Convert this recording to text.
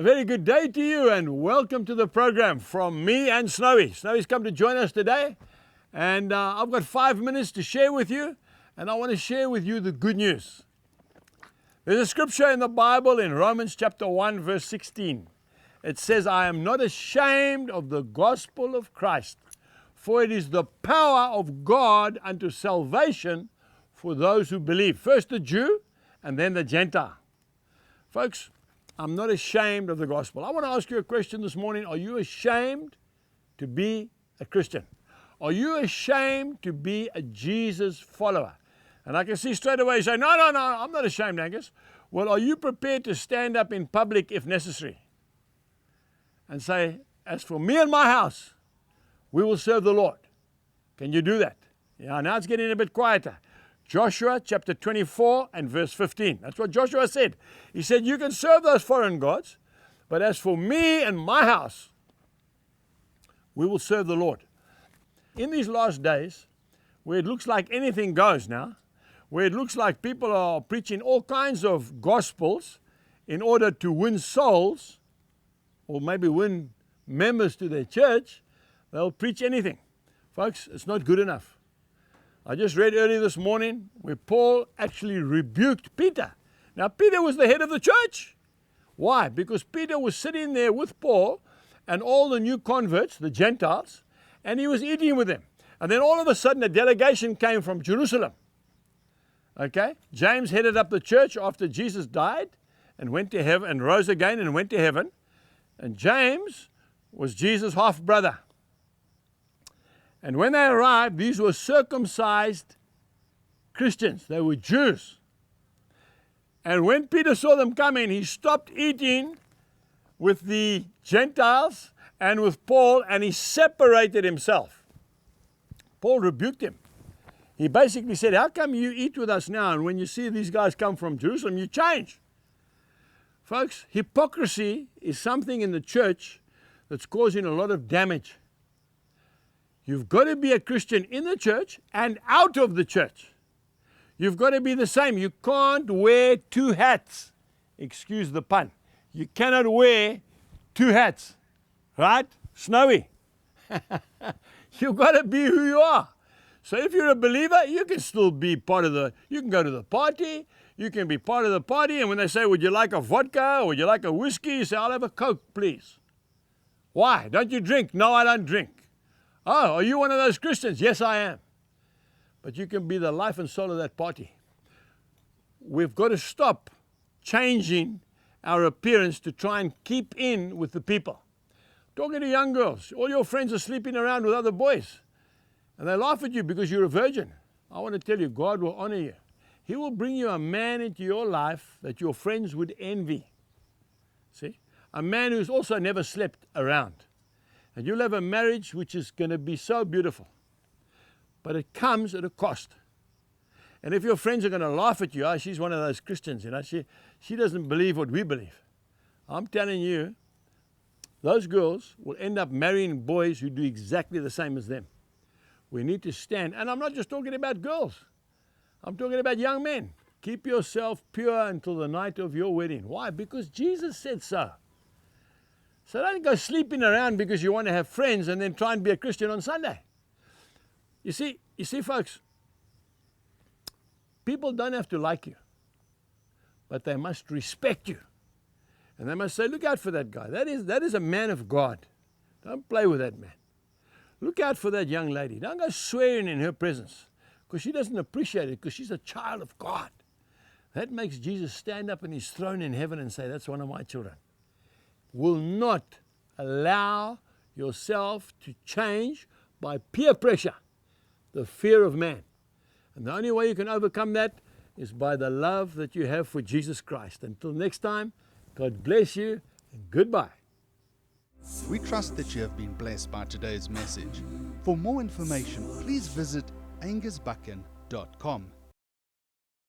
very good day to you and welcome to the program from me and Snowy. Snowy's come to join us today and I've got 5 minutes to share with you, and I want to share with you the good news. There's a scripture in the Bible in Romans chapter 1 verse 16. It says, I am not ashamed of the gospel of Christ, for it is the power of God unto salvation for those who believe. First the Jew and then the Gentile. Folks, I'm not ashamed of the gospel. I want to ask you a question this morning. Are you ashamed to be a Christian? Are you ashamed to be a Jesus follower? And I can see straight away you say, no, I'm not ashamed, Angus. Well, are you prepared to stand up in public if necessary and say, as for me and my house, we will serve the Lord? Can you do that? Yeah, now it's getting a bit quieter. Joshua chapter 24 and verse 15. That's what Joshua said. He said, you can serve those foreign gods, but as for me and my house, we will serve the Lord. In these last days, where it looks like anything goes now, where it looks like people are preaching all kinds of gospels in order to win souls, or maybe win members to their church, they'll preach anything. Folks, it's not good enough. I just read earlier this morning where Paul actually rebuked Peter. Now, Peter was the head of the church. Why? Because Peter was sitting there with Paul and all the new converts, the Gentiles, and he was eating with them. And then all of a sudden, a delegation came from Jerusalem. Okay? James headed up the church after Jesus died and went to heaven and rose again and went to heaven. And James was Jesus' half-brother. And when they arrived, these were circumcised Christians. They were Jews. And when Peter saw them coming, he stopped eating with the Gentiles and with Paul, and he separated himself. Paul rebuked him. He basically said, how come you eat with us now, and when you see these guys come from Jerusalem, you change? Folks, hypocrisy is something in the church that's causing a lot of damage. You've got to be a Christian in the church and out of the church. You've got to be the same. You can't wear two hats. Excuse the pun. You cannot wear two hats. Right? Snowy. You've got to be who you are. So if you're a believer, you can still be part of you can go to the party. You can be part of the party. And when they say, would you like a vodka or would you like a whiskey? You say, I'll have a Coke, please. Why? Don't you drink? No, I don't drink. Oh, are you one of those Christians? Yes, I am. But you can be the life and soul of that party. We've got to stop changing our appearance to try and keep in with the people. Talking to young girls, all your friends are sleeping around with other boys. And they laugh at you because you're a virgin. I want to tell you, God will honor you. He will bring you a man into your life that your friends would envy. See? A man who's also never slept around. And you'll have a marriage which is going to be so beautiful. But it comes at a cost. And if your friends are going to laugh at you, oh, she's one of those Christians, she doesn't believe what we believe. I'm telling you, those girls will end up marrying boys who do exactly the same as them. We need to stand. And I'm not just talking about girls. I'm talking about young men. Keep yourself pure until the night of your wedding. Why? Because Jesus said so. So don't go sleeping around because you want to have friends and then try and be a Christian on Sunday. You see, folks, people don't have to like you, but they must respect you. And they must say, look out for that guy. That is a man of God. Don't play with that man. Look out for that young lady. Don't go swearing in her presence because she doesn't appreciate it because she's a child of God. That makes Jesus stand up in his throne in heaven and say, that's one of my children. Will not allow yourself to change by peer pressure, the fear of man. And the only way you can overcome that is by the love that you have for Jesus Christ. Until next time, God bless you and goodbye. We trust that you have been blessed by today's message. For more information, please visit angusbuchan.com.